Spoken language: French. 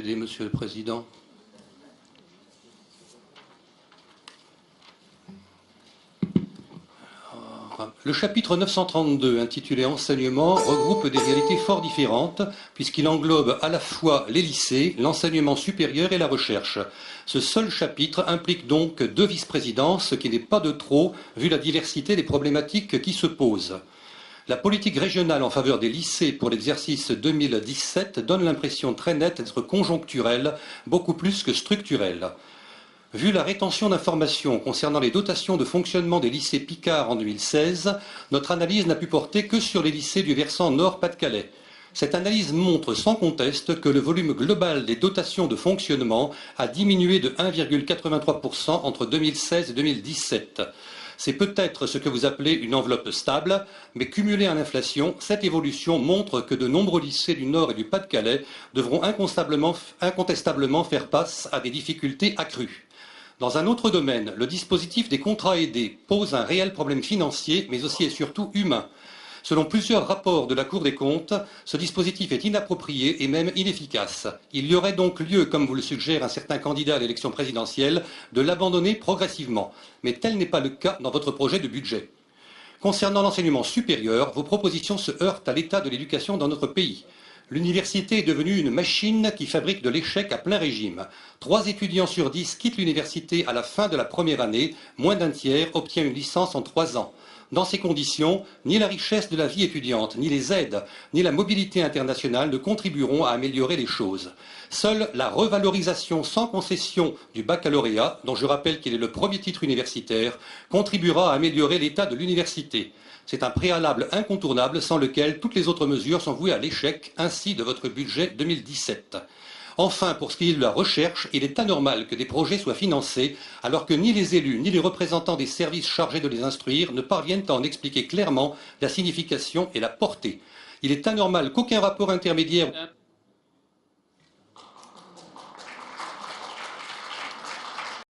Monsieur le Président. Le chapitre 932, intitulé Enseignement, regroupe des réalités fort différentes, puisqu'il englobe à la fois les lycées, l'enseignement supérieur et la recherche. Ce seul chapitre implique donc 2 vice-présidences, ce qui n'est pas de trop, vu la diversité des problématiques qui se posent. La politique régionale en faveur des lycées pour l'exercice 2017 donne l'impression très nette d'être conjoncturelle, beaucoup plus que structurelle. Vu la rétention d'informations concernant les dotations de fonctionnement des lycées Picard en 2016, notre analyse n'a pu porter que sur les lycées du versant Nord-Pas-de-Calais. Cette analyse montre sans conteste que le volume global des dotations de fonctionnement a diminué de 1,83% entre 2016 et 2017. C'est peut-être ce que vous appelez une enveloppe stable, mais cumulée à l'inflation, cette évolution montre que de nombreux lycées du Nord et du Pas-de-Calais devront incontestablement faire face à des difficultés accrues. Dans un autre domaine, le dispositif des contrats aidés pose un réel problème financier, mais aussi et surtout humain. Selon plusieurs rapports de la Cour des comptes, ce dispositif est inapproprié et même inefficace. Il y aurait donc lieu, comme vous le suggère un certain candidat à l'élection présidentielle, de l'abandonner progressivement. Mais tel n'est pas le cas dans votre projet de budget. Concernant l'enseignement supérieur, vos propositions se heurtent à l'état de l'éducation dans notre pays. L'université est devenue une machine qui fabrique de l'échec à plein régime. 3 étudiants sur 10 quittent l'université à la fin de la première année, moins d'un tiers obtient une licence en 3 ans. Dans ces conditions, ni la richesse de la vie étudiante, ni les aides, ni la mobilité internationale ne contribueront à améliorer les choses. Seule la revalorisation sans concession du baccalauréat, dont je rappelle qu'il est le premier titre universitaire, contribuera à améliorer l'état de l'université. C'est un préalable incontournable sans lequel toutes les autres mesures sont vouées à l'échec, ainsi de votre budget 2017. Enfin, pour ce qui est de la recherche, il est anormal que des projets soient financés alors que ni les élus ni les représentants des services chargés de les instruire ne parviennent à en expliquer clairement la signification et la portée. Il est anormal qu'aucun rapport intermédiaire